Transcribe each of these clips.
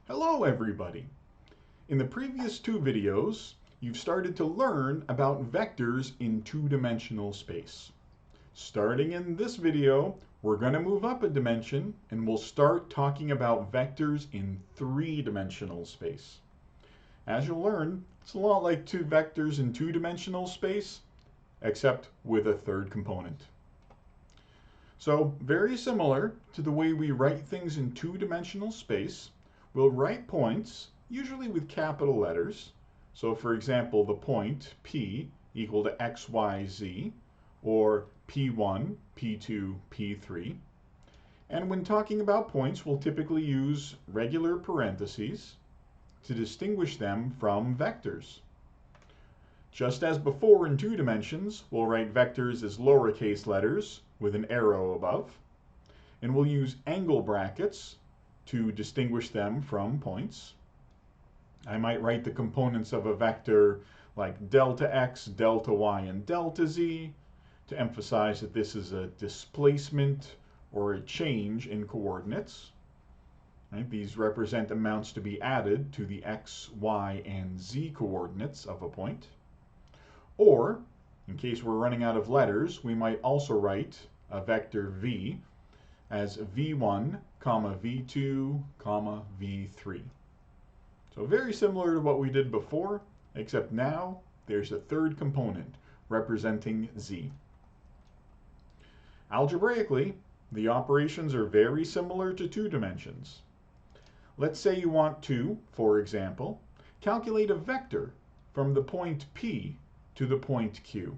Hello everybody! In the previous two videos, you've started to learn about vectors in two-dimensional space. Starting in this video, we're going to move up a dimension and we'll start talking about vectors in three-dimensional space. As you'll learn, it's a lot like two vectors in two-dimensional space, except with a third component. So, very similar to the way we write things in two-dimensional space, we'll write points, usually with capital letters. So for example, the point P equal to x, y, z, or P1, P2, P3. And when talking about points, we'll typically use regular parentheses to distinguish them from vectors. Just as before in two dimensions, we'll write vectors as lowercase letters with an arrow above. And we'll use angle brackets to distinguish them from points. I might write the components of a vector like delta x, delta y, and delta z to emphasize that this is a displacement or a change in coordinates. Right? These represent amounts to be added to the x, y, and z coordinates of a point. Or, in case we're running out of letters, we might also write a vector v as v1, v2, v3. So very similar to what we did before, except now there's a third component representing z. Algebraically, the operations are very similar to two dimensions. Let's say you want to, for example, calculate a vector from the point P to the point Q.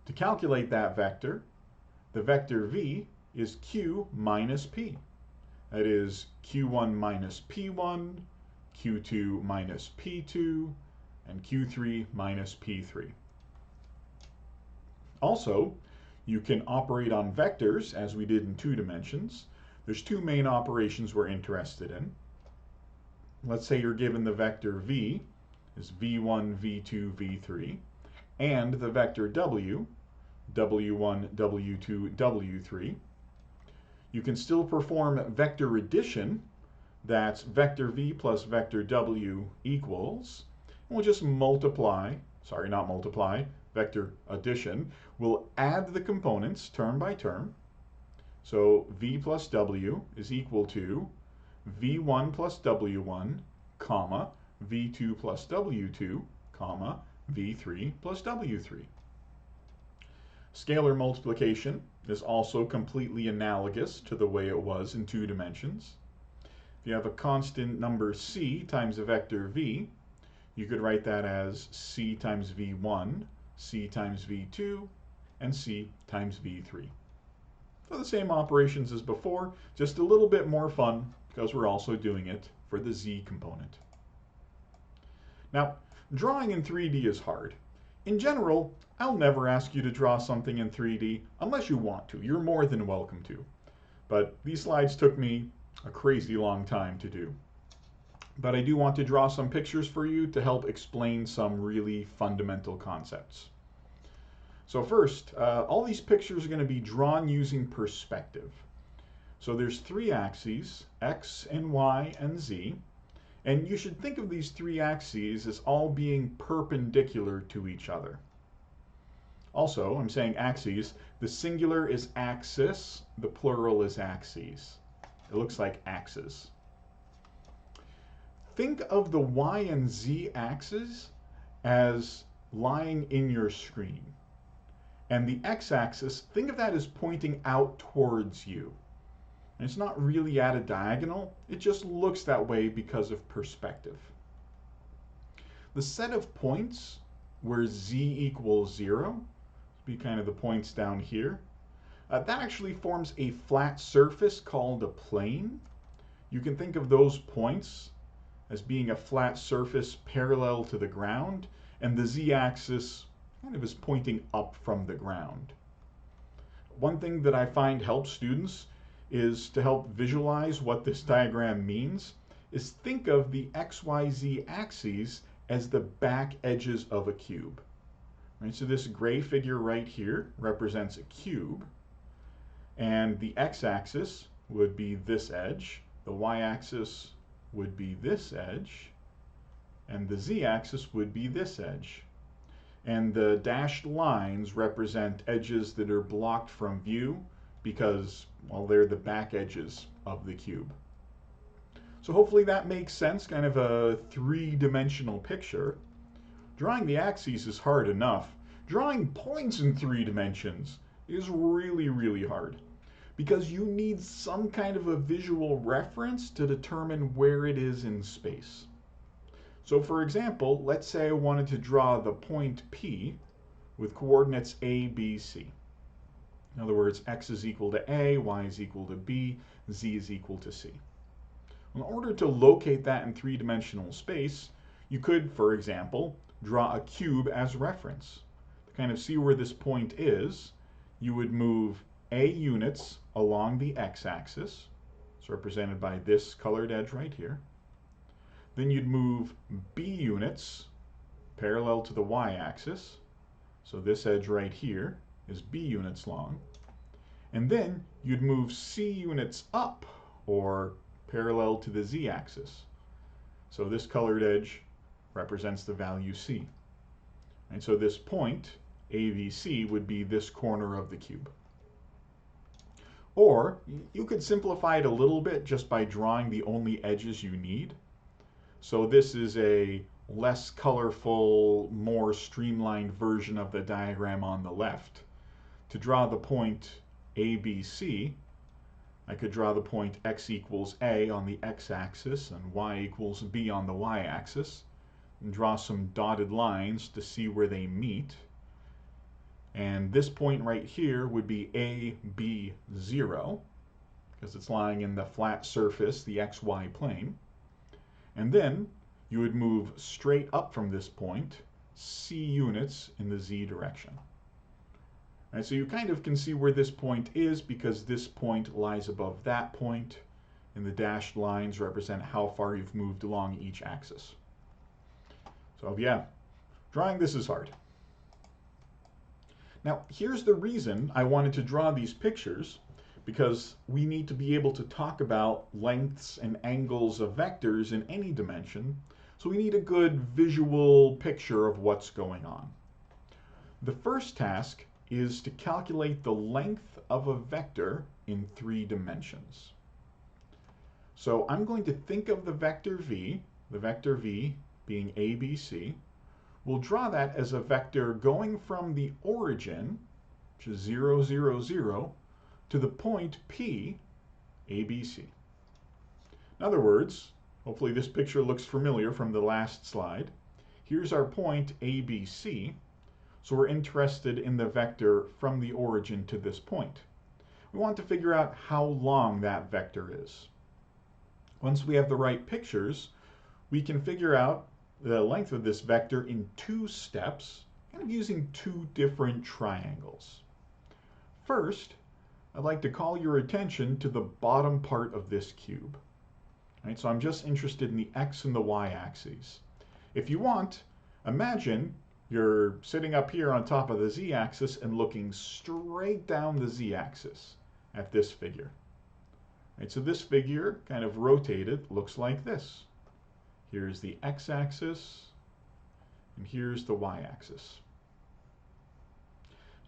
To calculate that vector, the vector v is q minus p. That is q1 minus p1, q2 minus p2, and q3 minus p3. Also, you can operate on vectors as we did in two dimensions. There's two main operations we're interested in. Let's say you're given the vector v is v1, v2, v3, and the vector w, w1, w2, w3. You can still perform vector addition. That's vector v plus vector w equals, and we'll just multiply, sorry, not multiply, vector addition. We'll add the components term by term. So v plus w is equal to v1 plus w1, comma, v2 plus w2, comma, v3 plus w3. Scalar multiplication is also completely analogous to the way it was in two dimensions. If you have a constant number c times a vector v, you could write that as c times v1, c times v2, and c times v3. So the same operations as before, just a little bit more fun because we're also doing it for the z component. Now, drawing in 3D is hard. In general, I'll never ask you to draw something in 3D unless you want to. You're more than welcome to. But these slides took me a crazy long time to do. But I do want to draw some pictures for you to help explain some really fundamental concepts. So first, all these pictures are going to be drawn using perspective. So there's three axes, x and y and z. And you should think of these three axes as all being perpendicular to each other. Also, I'm saying axes, the singular is axis, the plural is axes. It looks like axes. Think of the y and z axes as lying in your screen. And the x-axis, think of that as pointing out towards you. And it's not really at a diagonal, it just looks that way because of perspective. The set of points where z equals 0, be kind of the points down here, that actually forms a flat surface called a plane. You can think of those points as being a flat surface parallel to the ground, and the z-axis kind of is pointing up from the ground. One thing that I find helps students is to help visualize what this diagram means, is think of the XYZ axes as the back edges of a cube. Right, so this gray figure right here represents a cube, and the x-axis would be this edge, the y-axis would be this edge, and the z-axis would be this edge. And the dashed lines represent edges that are blocked from view because, well, they're the back edges of the cube. So hopefully that makes sense, kind of a three-dimensional picture. Drawing the axes is hard enough. Drawing points in 3 dimensions is really, really hard because you need some kind of a visual reference to determine where it is in space. So for example, let's say I wanted to draw the point P with coordinates A, B, C. In other words, x is equal to A, y is equal to B, z is equal to C. In order to locate that in 3-dimensional space, you could, for example, draw a cube as reference. To kind of see where this point is, you would move A units along the x-axis. It's represented by this colored edge right here. Then you'd move B units parallel to the y-axis. So this edge right here is B units long. And then you'd move C units up, or parallel to the z-axis. So this colored edge represents the value C. And so this point, ABC, would be this corner of the cube. Or you could simplify it a little bit just by drawing the only edges you need. So this is a less colorful, more streamlined version of the diagram on the left. To draw the point ABC, I could draw the point x equals A on the x-axis and y equals B on the y-axis, and draw some dotted lines to see where they meet. And this point right here would be AB0, because it's lying in the flat surface, the xy plane. And then you would move straight up from this point, C units in the z direction. Right, so you kind of can see where this point is because this point lies above that point, and the dashed lines represent how far you've moved along each axis. So yeah, drawing this is hard. Now, here's the reason I wanted to draw these pictures, because we need to be able to talk about lengths and angles of vectors in any dimension, so we need a good visual picture of what's going on. The first task is to calculate the length of a vector in 3 dimensions. So I'm going to think of the vector v being ABC. We'll draw that as a vector going from the origin, which is 0, 0, 0, to the point P, ABC. In other words, hopefully this picture looks familiar from the last slide. Here's our point ABC, so we're interested in the vector from the origin to this point. We want to figure out how long that vector is. Once we have the right pictures, we can figure out the length of this vector in 2 steps, kind of using 2 different triangles. First, I'd like to call your attention to the bottom part of this cube. Right, so I'm just interested in the x and the y axes. If you want, imagine you're sitting up here on top of the z-axis and looking straight down the z-axis at this figure. Right, so this figure, kind of rotated, looks like this. Here's the x-axis, and here's the y-axis.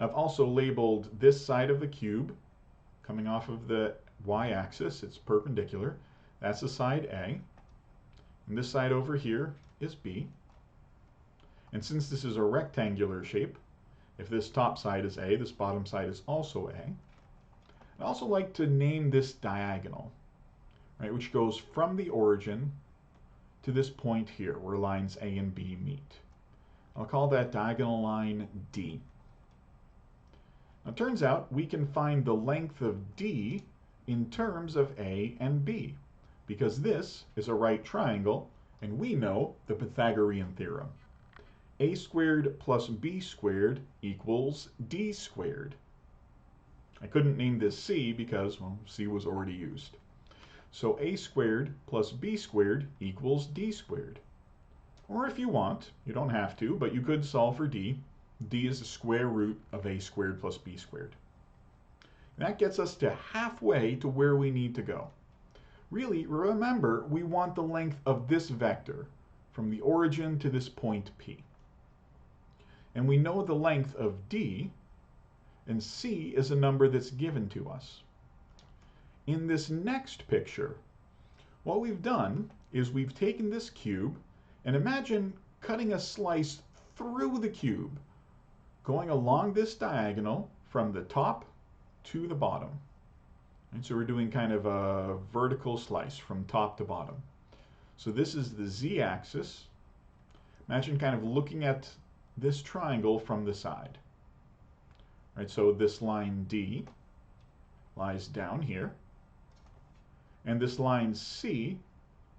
I've also labeled this side of the cube, coming off of the y-axis, it's perpendicular. That's the side A. And this side over here is B. And since this is a rectangular shape, if this top side is A, this bottom side is also A. I'd also like to name this diagonal, right, which goes from the origin to this point here where lines A and B meet. I'll call that diagonal line D. Now it turns out we can find the length of D in terms of A and B, because this is a right triangle and we know the Pythagorean theorem. A squared plus B squared equals D squared. I couldn't name this C because, well, C was already used. So A squared plus B squared equals D squared. Or if you want, you don't have to, but you could solve for D. D is the square root of A squared plus B squared. And that gets us to halfway to where we need to go. Really, remember, we want the length of this vector from the origin to this point P. And we know the length of D, and C is a number that's given to us. In this next picture, what we've done is we've taken this cube, and imagine cutting a slice through the cube, going along this diagonal from the top to the bottom. And so we're doing kind of a vertical slice from top to bottom. So this is the z-axis. Imagine kind of looking at this triangle from the side. Right, so this line D lies down here. And this line C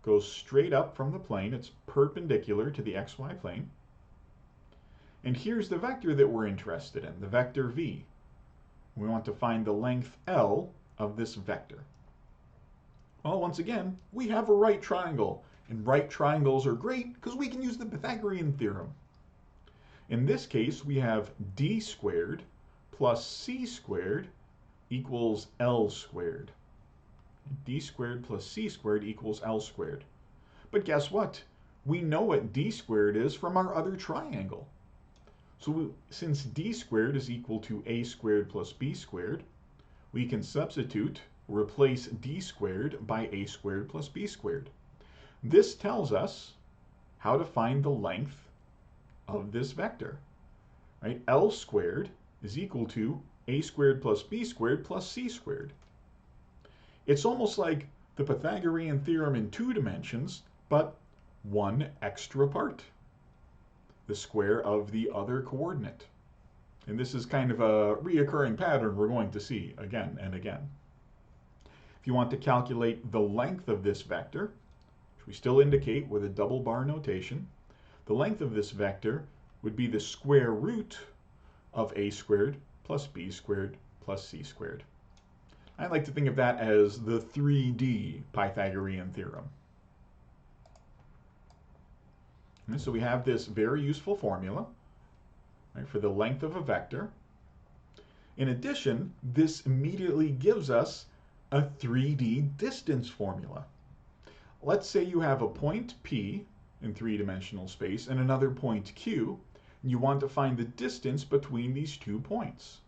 goes straight up from the plane. It's perpendicular to the xy plane. And here's the vector that we're interested in, the vector v. We want to find the length L of this vector. Well, once again, we have a right triangle. And right triangles are great because we can use the Pythagorean theorem. In this case, we have d squared plus c squared equals L squared. D squared plus c squared equals L squared. But guess what? We know what d squared is from our other triangle. So since d squared is equal to a squared plus b squared, we can substitute, replace d squared by a squared plus b squared. This tells us how to find the length of this vector. Right? L squared is equal to a squared plus b squared plus c squared. It's almost like the Pythagorean theorem in 2 dimensions, but one extra part. The square of the other coordinate. And this is kind of a reoccurring pattern we're going to see again and again. If you want to calculate the length of this vector, which we still indicate with a double bar notation, the length of this vector would be the square root of a squared plus b squared plus c squared. I like to think of that as the 3D Pythagorean theorem. And so we have this very useful formula, right, for the length of a vector. In addition, this immediately gives us a 3D distance formula. Let's say you have a point P in 3-dimensional space and another point Q, and you want to find the distance between these 2 points.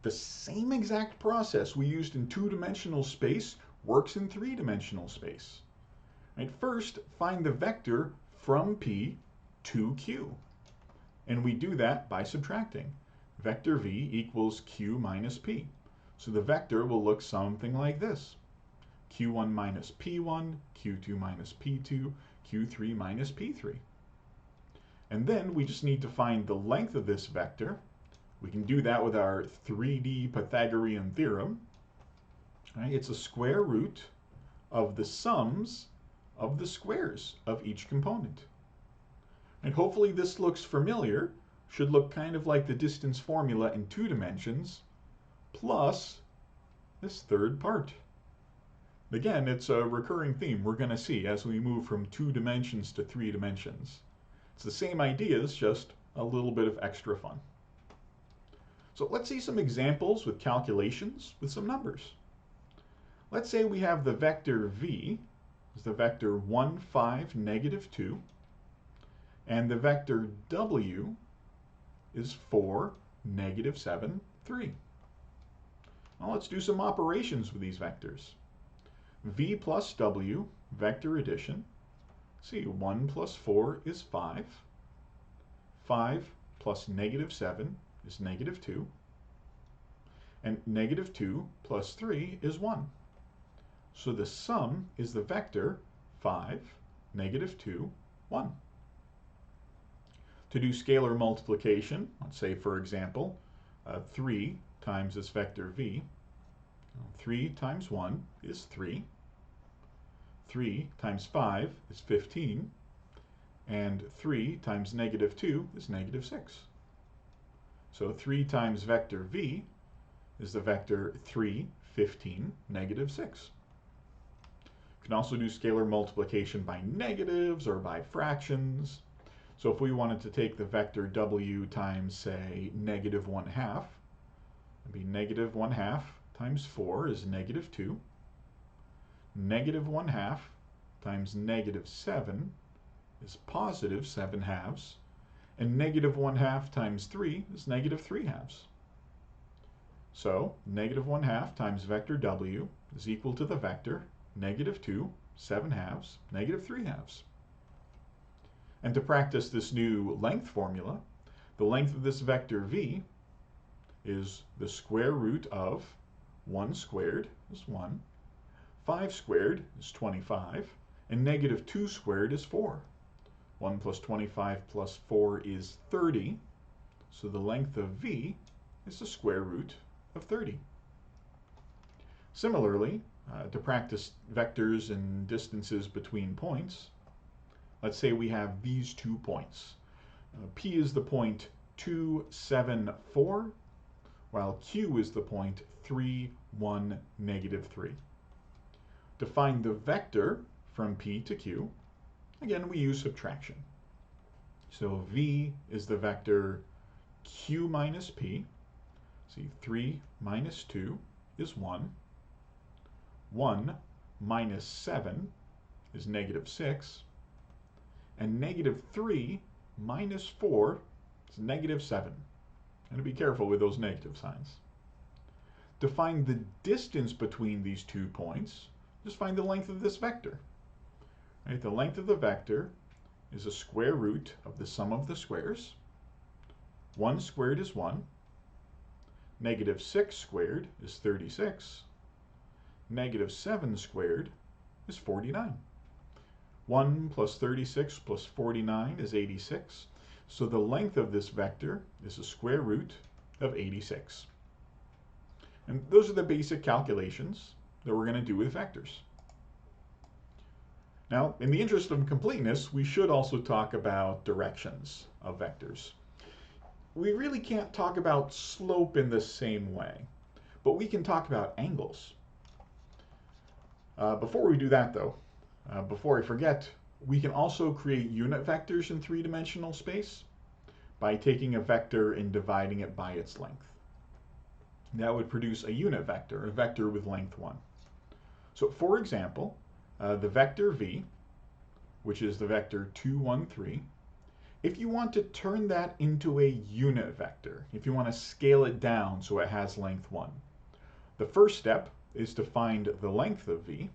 The same exact process we used in 2-dimensional space works in 3-dimensional space. Right? First, find the vector from P to Q. And we do that by subtracting. Vector v equals q minus p. So the vector will look something like this. q1 minus p1, q2 minus p2, q3 minus p3. And then we just need to find the length of this vector. We can do that with our 3D Pythagorean theorem. Right? It's a square root of the sums of the squares of each component. And hopefully this looks familiar. Should look kind of like the distance formula in 2 dimensions, plus this third part. Again, it's a recurring theme we're going to see as we move from 2 dimensions to 3 dimensions. It's the same ideas, just a little bit of extra fun. So let's see some examples with calculations with some numbers. Let's say we have the vector v is the vector 1, 5, negative 2, and the vector w is 4, negative 7, 3. Well, let's do some operations with these vectors. V plus w, vector addition. See, 1 plus 4 is 5. 5 plus negative 7 is negative 2. And negative 2 plus 3 is 1. So the sum is the vector 5, negative 2, 1. To do scalar multiplication, let's say, for example, 3 times this vector v. 3 times 1 is 3. 3 times 5 is 15. And 3 times negative 2 is negative 6. So 3 times vector v is the vector 3, 15, negative 6. You can also do scalar multiplication by negatives or by fractions. So if we wanted to take the vector w times, say, negative 1/2, it'd be negative 1/2 times 4 is negative 2. negative 1/2 times negative 7 is positive 7/2, and negative 1/2 times 3 is negative 3/2. So negative 1/2 times vector w is equal to the vector negative 2, 7/2, negative 3/2. And to practice this new length formula, the length of this vector v is the square root of 1 squared is 1, 5 squared is 25, and negative 2 squared is 4. 1 plus 25 plus 4 is 30, so the length of v is the square root of 30. Similarly, to practice vectors and distances between points, let's say we have these 2 points. P is the point 2, 7, 4, while Q is the point 3, 1, negative 3. To find the vector from P to Q, again, we use subtraction. So V is the vector Q minus P. See, 3 minus 2 is 1. 1 minus 7 is negative 6. And negative 3 minus 4 is negative 7. And be careful with those negative signs. To find the distance between these 2 points, just find the length of this vector. Right? The length of the vector is a square root of the sum of the squares. 1 squared is 1. Negative 6 squared is 36. Negative 7 squared is 49. 1 plus 36 plus 49 is 86. So the length of this vector is the square root of 86. And those are the basic calculations that we're going to do with vectors. Now, in the interest of completeness, we should also talk about directions of vectors. We really can't talk about slope in the same way, but we can talk about angles. Before we do that, though, before I forget, we can also create unit vectors in 3-dimensional space by taking a vector and dividing it by its length. That would produce a unit vector, a vector with length 1. So, for example, the vector v, which is the vector 2, 1, 3, if you want to turn that into a unit vector, if you want to scale it down so it has length 1, the first step is to find the length of v,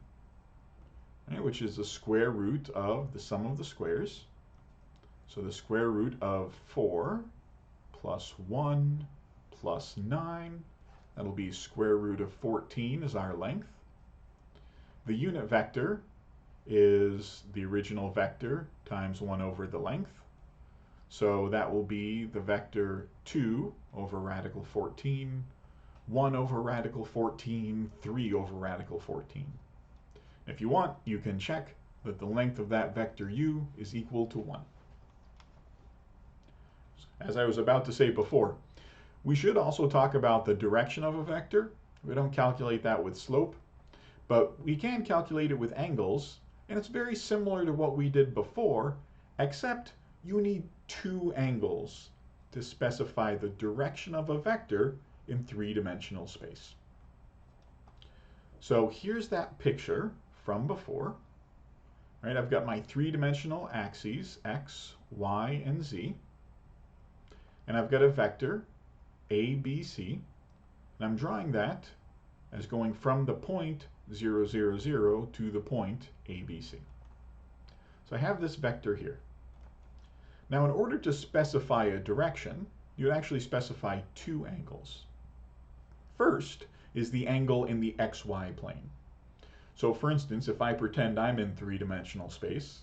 right, which is the square root of the sum of the squares. So the square root of 4 plus 1 plus 9, that'll be square root of 14 is our length. The unit vector is the original vector times 1 over the length. So that will be the vector 2 over radical 14, 1 over radical 14, 3 over radical 14. If you want, you can check that the length of that vector u is equal to 1. As I was about to say before, we should also talk about the direction of a vector. We don't calculate that with slope, but we can calculate it with angles, and it's very similar to what we did before, except you need 2 angles to specify the direction of a vector in 3-dimensional space. So here's that picture from before. Right, I've got my 3-dimensional axes, x, y, and z. And I've got a vector, a, b, c. And I'm drawing that as going from the point 0, 0, 0 to the point a, b, c. So I have this vector here. Now, in order to specify a direction, you actually specify 2 angles. First is the angle in the xy plane. So for instance, if I pretend I'm in 3-dimensional space,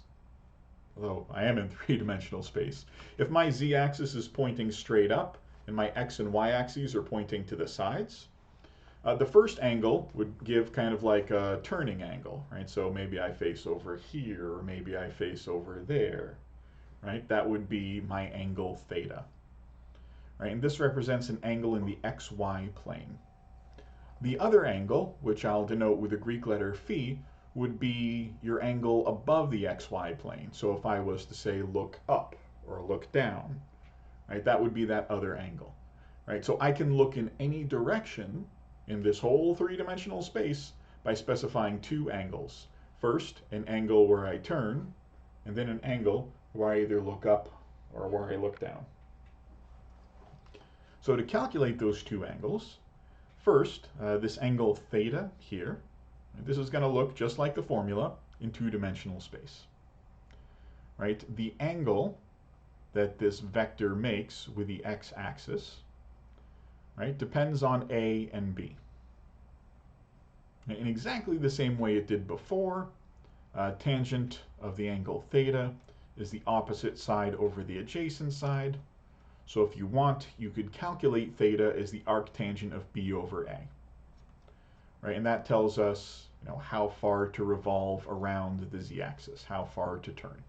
although I am in 3-dimensional space, if my z-axis is pointing straight up and my x and y-axes are pointing to the sides, the first angle would give kind of like a turning angle, right? So maybe I face over here, or maybe I face over there, right? That would be my angle theta, right? And this represents an angle in the xy plane. The other angle, which I'll denote with the Greek letter phi, would be your angle above the xy plane. So if I was to say look up or look down, right, that would be that other angle, right? So I can look in any direction in this whole 3-dimensional space by specifying two angles. First, an angle where I turn, and then an angle where I either look up or where I look down. So to calculate those two angles, first, this angle theta here, this is going to look just like the formula in two-dimensional space. Right? The angle that this vector makes with the x-axis, right, depends on A and B. In exactly the same way it did before, tangent of the angle theta is the opposite side over the adjacent side. So if you want, you could calculate theta as the arctangent of B over A. Right? And that tells us, how far to revolve around the z-axis, how far to turn.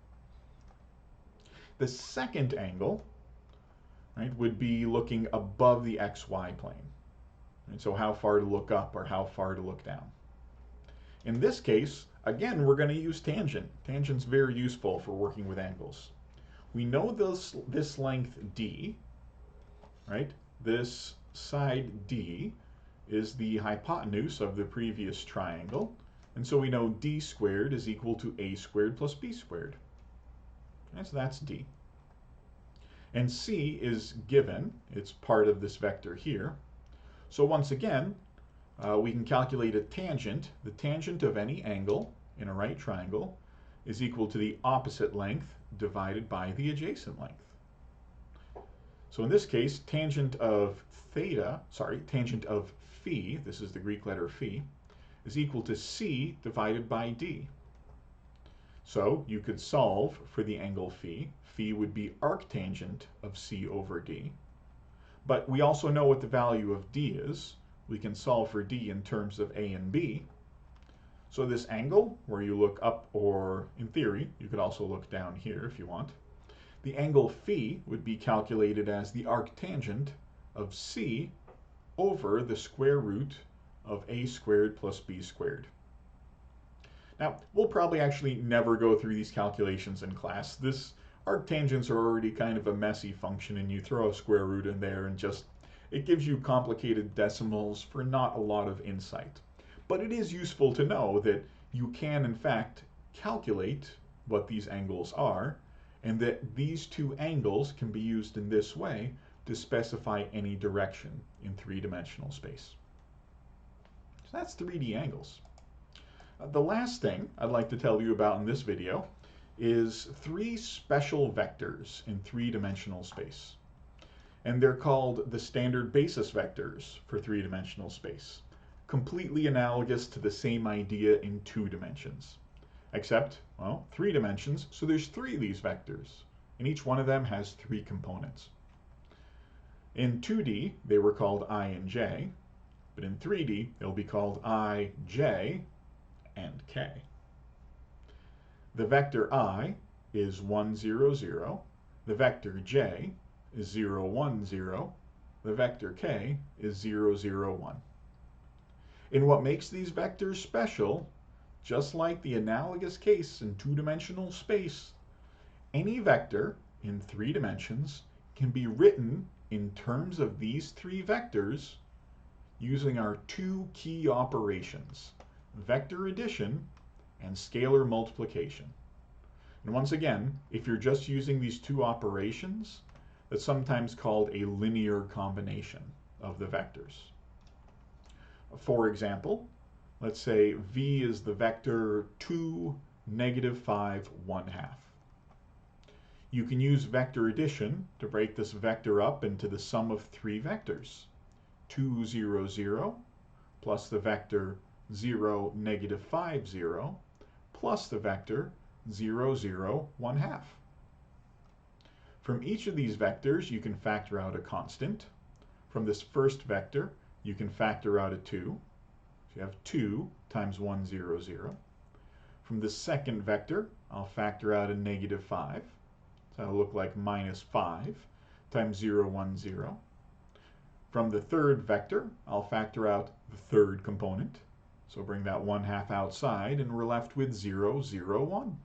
The second angle, right, would be looking above the xy plane. And so how far to look up or how far to look down. In this case, again, we're going to use tangent. Tangent's very useful for working with angles. We know this length d, right? This side d is the hypotenuse of the previous triangle. And so we know d squared is equal to a squared plus b squared. And so that's d. And c is given. It's part of this vector here. So once again, we can calculate a tangent. The tangent of any angle in a right triangle is equal to the opposite length divided by the adjacent length. So in this case, tangent of phi, this is the Greek letter phi, is equal to c divided by d. So you could solve for the angle phi. Phi would be arctangent of c over d. But we also know what the value of d is. We can solve for d in terms of a and b. So this angle, where you look up, or in theory, you could also look down here if you want, the angle phi would be calculated as the arctangent of c over the square root of a squared plus b squared. Now, we'll probably actually never go through these calculations in class. Arctangents are already kind of a messy function, and you throw a square root in there and it gives you complicated decimals for not a lot of insight. But it is useful to know that you can, in fact, calculate what these angles are, and that these two angles can be used in this way to specify any direction in three-dimensional space. So that's 3D angles. The last thing I'd like to tell you about in this video is three special vectors in three-dimensional space. And they're called the standard basis vectors for three-dimensional space. Completely analogous to the same idea in 2 dimensions. Except, well, 3 dimensions, so there's 3 of these vectors. And each one of them has 3 components. In 2D, they were called I and J. But in 3D, they'll be called I, J, and K. The vector I is 1, 0, 0. The vector J is 0, 1, 0. The vector K is 0, 0, 1. And what makes these vectors special, just like the analogous case in 2-dimensional space, any vector in 3 dimensions can be written in terms of these 3 vectors using our 2 key operations, vector addition and scalar multiplication. And once again, if you're just using these 2 operations, that's sometimes called a linear combination of the vectors. For example, let's say v is the vector 2, negative 5, 1/2. You can use vector addition to break this vector up into the sum of 3 vectors. 2, 0, 0, plus the vector 0, negative 5, 0, plus the vector 0, 0, 1/2. From each of these vectors, you can factor out a constant. From this first vector, you can factor out a 2. So you have 2 times 1, 0, 0. From the second vector, I'll factor out a negative 5. So that'll look like minus 5 times 0, 1, 0. From the third vector, I'll factor out the third component. So bring that 1/2 outside, and we're left with 0, 0, 1.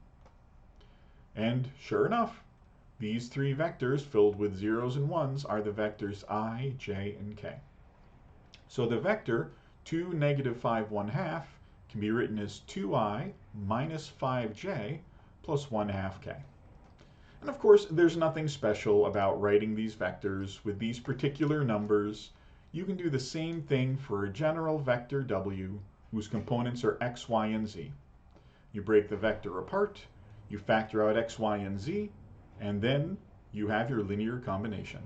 And sure enough, these 3 vectors filled with zeros and ones are the vectors I, J, and K. So the vector 2, negative 5, 1/2 can be written as 2i minus 5j plus 1/2 k. And of course, there's nothing special about writing these vectors with these particular numbers. You can do the same thing for a general vector w whose components are x, y, and z. You break the vector apart, you factor out x, y, and z, and then you have your linear combination.